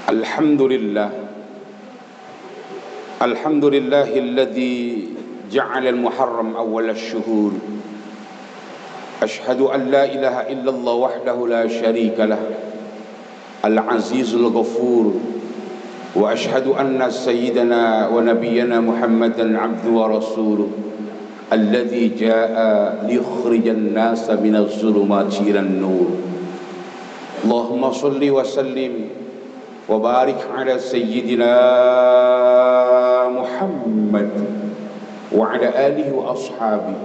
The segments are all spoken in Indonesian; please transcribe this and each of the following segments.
Alhamdulillah, alhamdulillahilladzi ja'ala al-muharram awwal ash-shuhur. Ashhadu an la ilaha illallah wahdahu la syarika lah, al-azizul ghafur. Wa ashhadu anna sayyidana wa nabiyyana Muhammadan abduhu wa rasuluh, alladzi jaa'a liyukhrijan nasa minadh dhulumati ilan nur. Allahumma shalli wa sallim wa barik ala sayyidina Muhammad wa ala alihi wa ashabihi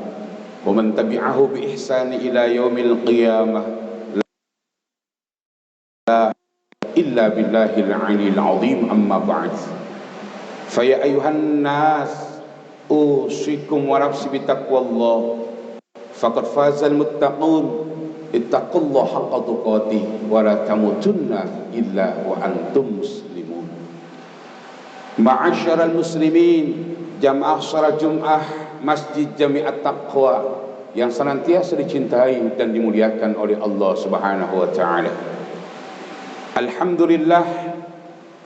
wa man tabi'ahu bi ihsani ila yaumil qiyamah. La illa billahil aliyil azim, amma ba'd. Fa ya ayuhan nas, usikum wa nafsi bi taqwallah, faqad fazal muttaqun. Ittaqullaha haqqa tuqatih wa la tamutunna illa wa antum muslimun. Ma'asyiral muslimin, jamaah salat Jumat Masjid Jami'at Taqwa yang senantiasa dicintai dan dimuliakan oleh Allah Subhanahu wa taala. Alhamdulillah,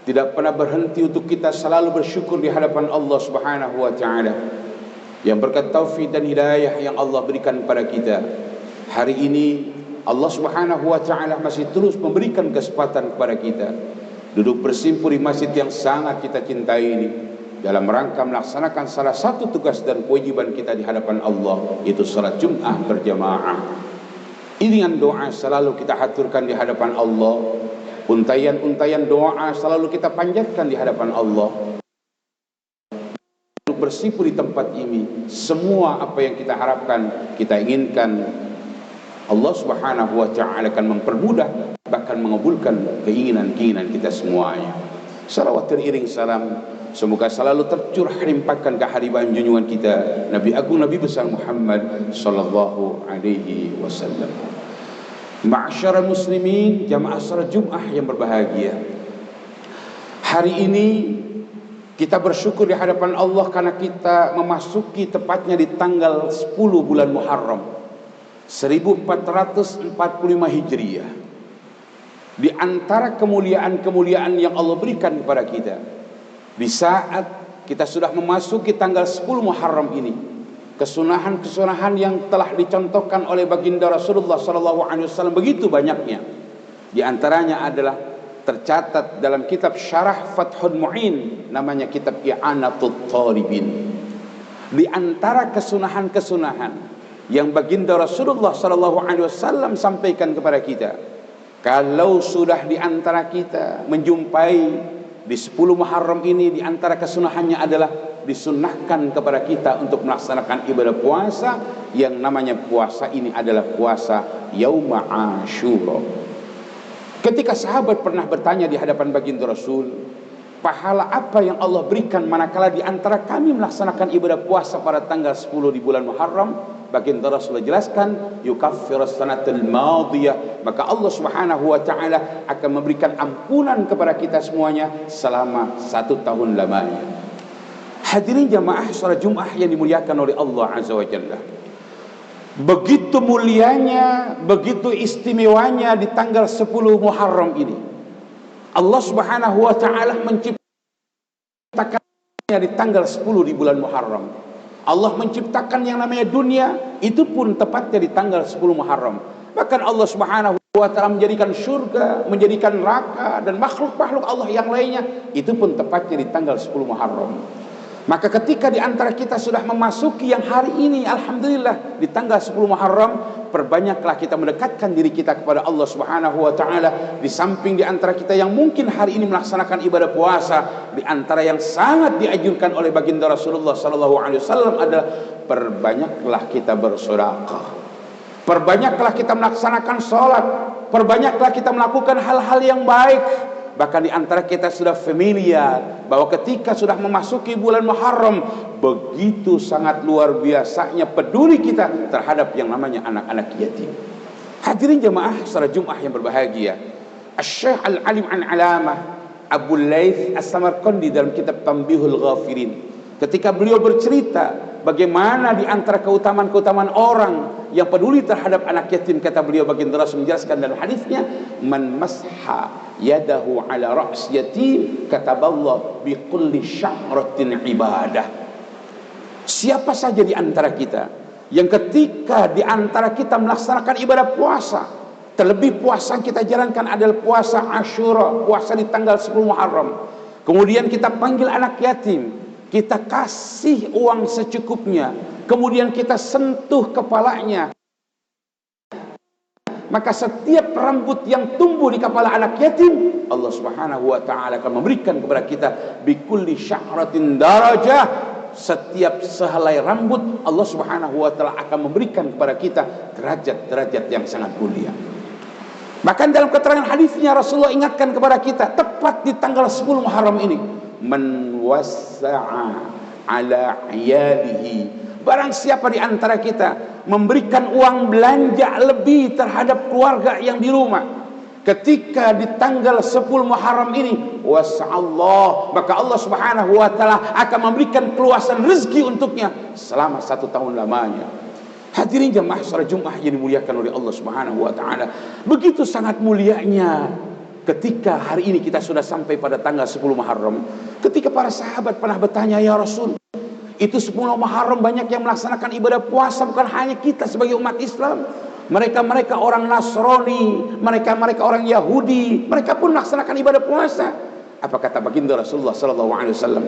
tidak pernah berhenti untuk kita selalu bersyukur di hadapan Allah Subhanahu wa taala yang berkat taufik dan hidayah yang Allah berikan kepada kita. Hari ini Allah Subhanahu wa taala masih terus memberikan kesempatan kepada kita duduk bersimpuh di masjid yang sangat kita cintai ini dalam rangka melaksanakan salah satu tugas dan kewajiban kita di hadapan Allah, yaitu salat Jumat berjamaah. Iringan doa selalu kita haturkan di hadapan Allah, untayan-untayan doa selalu kita panjatkan di hadapan Allah. Duduk bersimpuh di tempat ini, semua apa yang kita harapkan, kita inginkan, Allah Subhanahu wa taala akan mempermudah, bahkan mengabulkan keinginan-keinginan kita semuanya. Salawat teriring salam semoga selalu tercurah limpahkan kehadiran junjungan kita Nabi Agung Nabi besar Muhammad sallallahu alaihi wasallam. Ma'asyiral muslimin, jamaah salat Jumat yang berbahagia. Hari ini kita bersyukur di hadapan Allah karena kita memasuki tepatnya di tanggal 10 bulan Muharram 1445 Hijriah. Di antara kemuliaan-kemuliaan yang Allah berikan kepada kita, di saat kita sudah memasuki tanggal 10 Muharram ini, kesunahan-kesunahan yang telah dicontohkan oleh baginda Rasulullah SAW begitu banyaknya. Di antaranya adalah tercatat dalam kitab Syarah Fathul Mu'in, namanya kitab I'anatul Talibin. Di antara kesunahan-kesunahan yang baginda Rasulullah SAW sampaikan kepada kita, kalau sudah di antara kita menjumpai di 10 Muharram ini, di antara kesunahannya adalah disunnahkan kepada kita untuk melaksanakan ibadah puasa, yang namanya puasa ini adalah puasa Yauma Asyura. Ketika sahabat pernah bertanya di hadapan baginda Rasul, pahala apa yang Allah berikan manakala di antara kami melaksanakan ibadah puasa pada tanggal 10 di bulan Muharram? Baginda Rasulullah jelaskan, yukaffiras sanatul madiyah, maka Allah Subhanahu wa taala akan memberikan ampunan kepada kita semuanya selama 1 tahun lamanya. Hadirin jamaah salat Jumat yang dimuliakan oleh Allah Azza wa Jalla, begitu mulianya, begitu istimewanya di tanggal 10 Muharram ini. Allah Subhanahu wa taala menciptakannya di tanggal 10 di bulan Muharram. Allah menciptakan yang namanya dunia itu pun tepatnya di tanggal 10 Muharram. Bahkan Allah Subhanahu wa taala menjadikan surga, menjadikan neraka dan makhluk-makhluk Allah yang lainnya itu pun tepatnya di tanggal 10 Muharram. Maka ketika di antara kita sudah memasuki yang hari ini, alhamdulillah di tanggal 10 Muharram, perbanyaklah kita mendekatkan diri kita kepada Allah Subhanahu wa taala. Di samping di antara kita yang mungkin hari ini melaksanakan ibadah puasa, di antara yang sangat dianjurkan oleh baginda Rasulullah sallallahu alaihi wasallam adalah perbanyaklah kita bersedekah. Perbanyaklah kita melaksanakan salat, perbanyaklah kita melakukan hal-hal yang baik. Bahkan di antara kita sudah familiar bahwa ketika sudah memasuki bulan Muharram, begitu sangat luar biasanya peduli kita terhadap yang namanya anak-anak yatim. Hadirin jamaah salat Jumat yang berbahagia, Asy-Syaikh Al-Alim An-Alamah Abu Laits As-Samarqandi dalam kitab Tanbihul Ghafirin ketika beliau bercerita bagaimana di antara keutamaan-keutamaan orang yang peduli terhadap anak yatim, kata beliau, baginda Rasul menjelaskan dalam hadisnya, man masha yadahu ala ra's yatim kataballahu bi kulli sya'ratin ibadah. Siapa saja di antara kita yang ketika di antara kita melaksanakan ibadah puasa, terlebih puasa yang kita jalankan adalah puasa Asyura, puasa di tanggal 10 Muharram, kemudian kita panggil anak yatim, kita kasih uang secukupnya, kemudian kita sentuh kepalanya, maka setiap rambut yang tumbuh di kepala anak yatim, Allah Subhanahu wa taala akan memberikan kepada kita bikulli sya'ratin darajah. Setiap sehelai rambut Allah Subhanahu wa taala akan memberikan kepada kita derajat-derajat yang sangat mulia. Bahkan dalam keterangan hadisnya Rasulullah ingatkan kepada kita tepat di tanggal 10 Muharram ini, man wassa'a ala iyalihi, barang siapa di antara kita memberikan uang belanja lebih terhadap keluarga yang di rumah ketika di tanggal 10 Muharram ini, wasa'allah, maka Allah Subhanahu wa taala akan memberikan keluasan rezeki untuknya selama 1 tahun lamanya. Hadirin jamaah salat Jumat yang dimuliakan oleh Allah Subhanahu wa taala, begitu sangat mulianya ketika hari ini kita sudah sampai pada tanggal 10 Muharram. Ketika para sahabat pernah bertanya, ya Rasul, itu 10 Muharram banyak yang melaksanakan ibadah puasa, bukan hanya kita sebagai umat Islam. Mereka orang Nasrani, mereka orang Yahudi, mereka pun melaksanakan ibadah puasa. Apa kata baginda Rasulullah sallallahu alaihi wasallam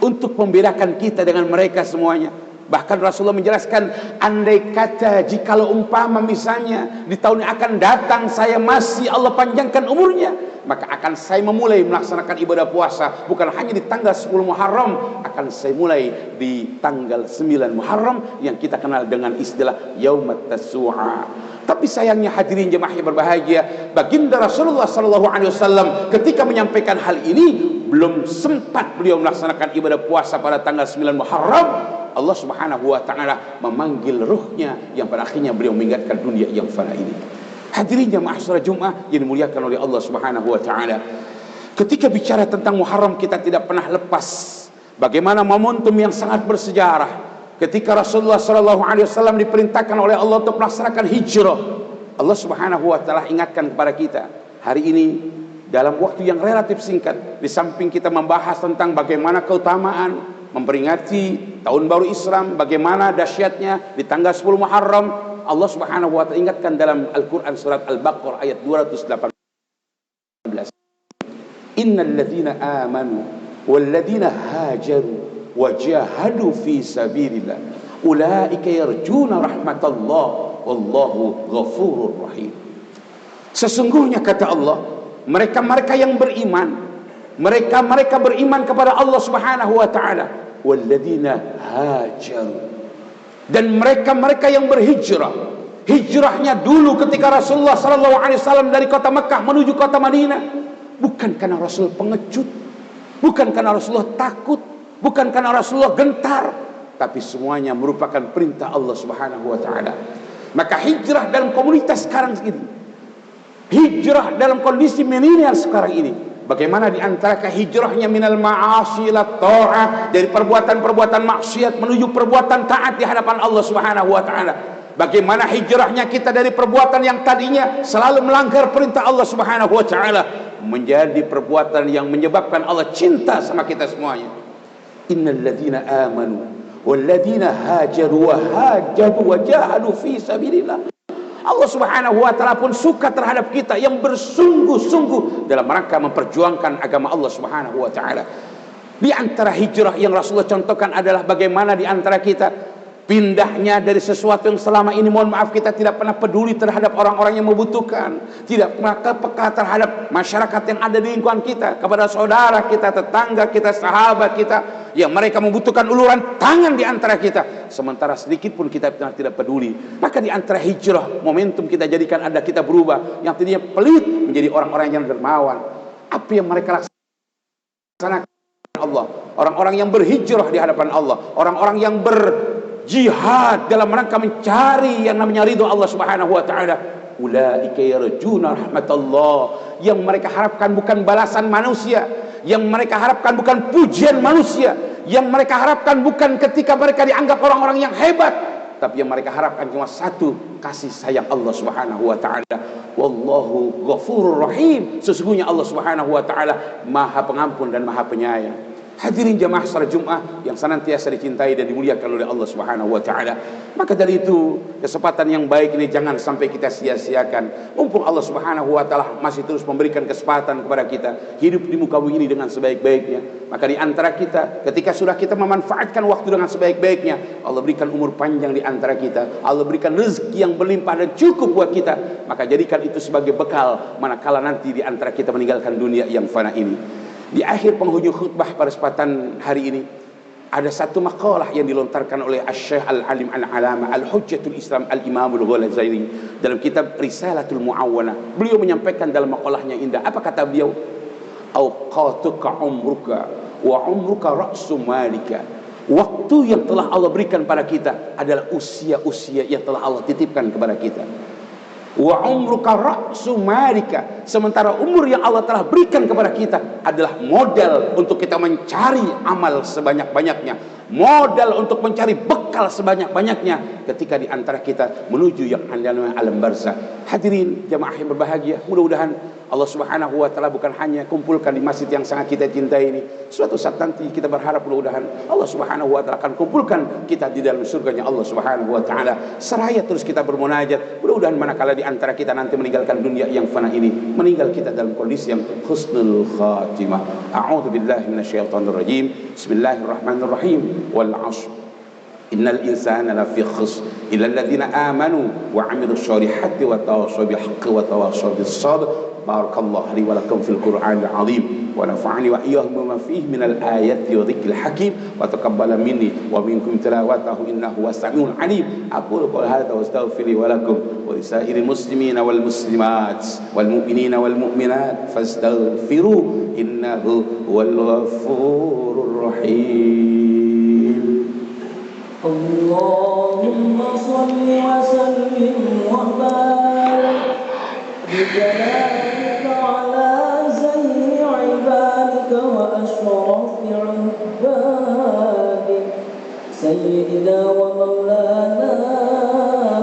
untuk membedakan kita dengan mereka semuanya? Bahkan Rasulullah menjelaskan, andai kata jikalau umpama misalnya di tahun yang akan datang saya masih Allah panjangkan umurnya, maka akan saya memulai melaksanakan ibadah puasa bukan hanya di tanggal 10 Muharram, akan saya mulai di tanggal 9 Muharram yang kita kenal dengan istilah Yaumat Tasu'a. Tapi sayangnya hadirin jemaah yang berbahagia, baginda Rasulullah sallallahu alaihi wasallam ketika menyampaikan hal ini belum sempat beliau melaksanakan ibadah puasa pada tanggal 9 Muharram, Allah Subhanahu wa taala memanggil ruhnya yang pada akhirnya beliau meninggalkan dunia yang fana ini. Hadirin jamaah salat Jumat yang dimuliakan oleh Allah Subhanahu wa taala, ketika bicara tentang Muharram kita tidak pernah lepas bagaimana momentum yang sangat bersejarah ketika Rasulullah sallallahu alaihi wasallam diperintahkan oleh Allah untuk melaksanakan hijrah. Allah Subhanahu wa taala ingatkan kepada kita hari ini dalam waktu yang relatif singkat, di samping kita membahas tentang bagaimana keutamaan memperingati tahun baru Islam, bagaimana dahsyatnya di tanggal 10 Muharram, Allah Subhanahu wa taala ingatkan dalam Al-Qur'an surat Al-Baqarah ayat 218, innal ladzina amanu wal ladzina hajaru wa jahadu fi sabilillah ulaika yarjuna rahmatallah wallahu ghafurur rahim. Sesungguhnya kata Allah, mereka-mereka yang beriman, mereka beriman kepada Allah Subhanahu wa taala, walladzina hajaru, dan mereka yang berhijrah. Hijrahnya dulu ketika Rasulullah sallallahu alaihi wasallam dari kota Mekah menuju kota Madinah, bukan karena Rasul pengecut, bukan karena Rasulullah takut, bukan karena Rasulullah gentar, tapi semuanya merupakan perintah Allah Subhanahu wa taala. Maka hijrah dalam komunitas sekarang ini, hijrah dalam kondisi milenial sekarang ini, bagaimana di antara hijrahnya minal ma'asi ila ta'ah, dari perbuatan-perbuatan maksiat menuju perbuatan taat di hadapan Allah Subhanahu wa taala. Bagaimana hijrahnya kita dari perbuatan yang tadinya selalu melanggar perintah Allah Subhanahu wa taala menjadi perbuatan yang menyebabkan Allah cinta sama kita semuanya. Innal ladzina amanu wal ladzina hajaru wa hajadu wa jahadu fi sabilillah. Allah Subhanahu wa taala pun suka terhadap kita yang bersungguh-sungguh dalam rangka memperjuangkan agama Allah Subhanahu wa taala. Di antara hijrah yang Rasulullah contohkan adalah bagaimana di antara kita pindahnya dari sesuatu yang selama ini, mohon maaf, kita tidak pernah peduli terhadap orang-orang yang membutuhkan, tidak pernah peka terhadap masyarakat yang ada di lingkungan kita, kepada saudara kita, tetangga kita, sahabat kita yang mereka membutuhkan uluran tangan di antara kita, sementara sedikit pun kita tidak peduli. Maka di antara hijrah, momentum kita jadikan ada kita berubah, yang tadinya pelit menjadi orang-orang yang dermawan. Apa yang mereka laksanakan Allah, orang-orang yang berhijrah di hadapan Allah, orang-orang yang berjihad dalam rangka mencari yang namanya ridho Allah Subhanahu wa taala. Ulaika yarjuna rahmatallah, yang mereka harapkan bukan balasan manusia, Yang mereka harapkan bukan pujian manusia, yang mereka harapkan bukan ketika mereka dianggap orang-orang yang hebat, tapi yang mereka harapkan cuma satu, kasih sayang Allah Subhanahu wa taala. Wallahu ghafurur rahim. Sesungguhnya Allah Subhanahu wa taala Maha Pengampun dan Maha Penyayang. Hadirin jamaah salat Jumat yang senantiasa dicintai dan dimuliakan oleh Allah Subhanahu wa taala. Maka dari itu, kesempatan yang baik ini jangan sampai kita sia-siakan. Mumpung Allah Subhanahu wa taala masih terus memberikan kesempatan kepada kita hidup di muka bumi ini dengan sebaik-baiknya. Maka di antara kita, ketika sudah kita memanfaatkan waktu dengan sebaik-baiknya, Allah berikan umur panjang di antara kita, Allah berikan rezeki yang berlimpah dan cukup buat kita. Maka jadikan itu sebagai bekal manakala nanti di antara kita meninggalkan dunia yang fana ini. Di akhir penghujung khutbah pada kesempatan hari ini, ada satu makalah yang dilontarkan oleh Asy-Syaikh Al-Alim Al-Alama Al-Hujjatul Islam Al-Imam Al-Ghazali dalam kitab Risalatul Mu'awwanah. Beliau menyampaikan dalam makalahnya indah. Apa kata beliau? Auqatuka umruka wa umruka ra'su malika. Waktu yang telah Allah berikan pada kita adalah usia-usia yang telah Allah titipkan kepada kita. Wa umruka ra'su malika. Sementara umur yang Allah telah berikan kepada kita adalah modal untuk kita mencari amal sebanyak-banyaknya, modal untuk mencari bekal sebanyak-banyaknya ketika di antara kita menuju yang namanya alam barzakh. Hadirin jamaah yang berbahagia, mudah-mudahan Allah Subhanahu wa taala bukan hanya kumpulkan di masjid yang sangat kita cintai ini. Suatu saat nanti kita berharap mudah-mudahan Allah Subhanahu wa taala akan kumpulkan kita di dalam surganya Allah Subhanahu wa taala. Seraya terus kita bermunajat. Mudah-mudahan manakala di antara kita nanti meninggalkan dunia yang fana ini, meninggal kita dalam kondisi yang husnul khatimah. A'udzu billahi minasyaitonir rajim. Bismillahirrahmanirrahim. Wal 'ashr. Innal insana lafi khusr illa alladziina aamanu wa 'amilus shalihati wa tawassaw bil haqqi wa tawassaw bis sabr. Barakallahu li wa lakum fil Qur'anil 'azim wa nafa'ani wa iyyakum bima fihi minal ayati wa dzikril hakim wa taqabbala minni wa minkum tilawatahu innahu was-sami'ul 'alim. Aqulu qawli hadza wa astaghfiru wa lakum wa lisairil muslimina wal muslimat wal mu'minina wal mu'minat fastaghfiru innahu huwal ghafurur rahim. Allahumma salli wa sallim wa barik bi jalalika ala zayni ibadika wa ashrafi ibadik sayyidina wa maulana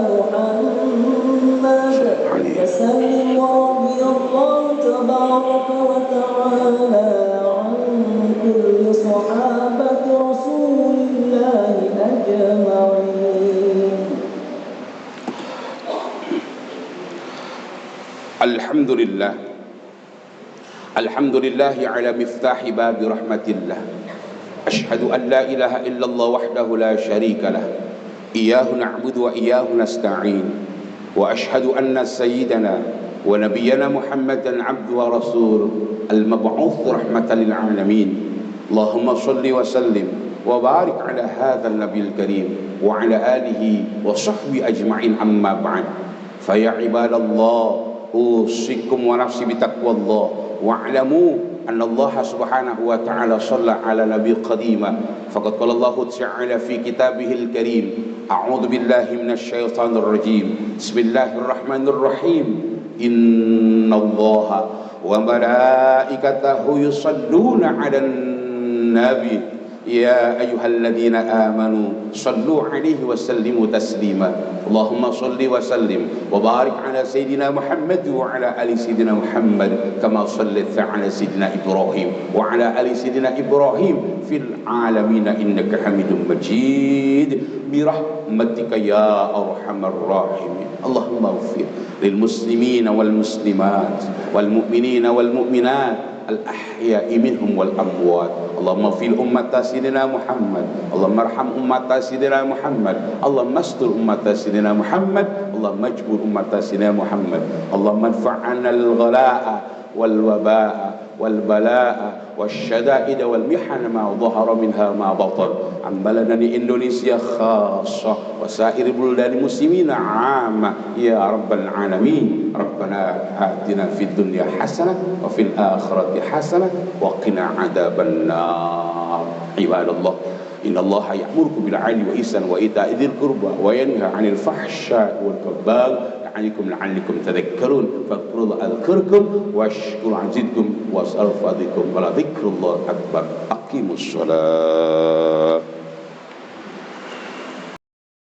Muhammad wa sallim wa radiyallahu tabaraka wa ta'ala an kulli sahabati rasulillahi ajma'in. Alhamdulillah. Alhamdulillahi ala miftahi babi rahmatillah. Ashhadu an la ilaha illallah wahdahu la syarika lah. Iyyahu na'budu wa iyyahu nasta'in. Wa ashhadu anna sayyidana wa nabiyyana Muhammadan 'abduhu wa rasuluh al-mab'uts rahmatan lil 'alamin. Allahumma shalli wa sallim wa barik ala hadzal nabiyil karim wa ala alihi wa sahbihi ajma'in, amma ba'd. Fa ya ibadallah, usikum wa nafsi bitaqwallah wa'lamu anna Allah subhanahu wa ta'ala shalla ala nabi qadima faqad qala Allah ta'ala fi kitabihil karim a'udzu billahi minasy syaithanir rajim bismillahirrahmanirrahim innallaha wa malaikatahu yusalluna 'alan nabi ya ayyuhalladzina amanu sallu 'alaihi wa sallimu taslima. Allahumma salli wa sallim wa barik ala sayyidina Muhammad wa ala ali sayyidina Muhammad kama shallaita ala sayyidina Ibrahim wa ala ali sayyidina Ibrahim fil alamin innaka Hamidum Majid bi rahmatika ya arhamar rahimin. Allahumma ighfir lil muslimina wal muslimat wal mu'minina wal mu'minat al-ahya'i minhum wal amwat. Allahumma fil ummata sayyidina Muhammad, Allahumma arham ummata sayyidina Muhammad, Allahumma astur ummata sayyidina Muhammad, Allahumma ajbur ummata sayyidina Muhammad, Allahumma anfa'na al-ghala'a wal waba'a wal bala'a wasyada'id wal mihana ma dhahara minha ma batan an baladani Indonesia khassa wa sa'ir buldani muslimina 'amma ya rabbal alamin. Rabbana atina fid dunya hasanah wa fil akhirati hasanah wa qina adzaban nar. Ibadallah, innallaha ya'murukum bil 'adli wa ihsani wa ita'i dzil qurba wa yanha 'anil fahsya'i wal munkari a'ikum la'allikum tadhakkarun fadhkurullaha adhkurkum washkuru azidkum was'al fadhikum wala dzikrullah akbar. Aqimus shalah.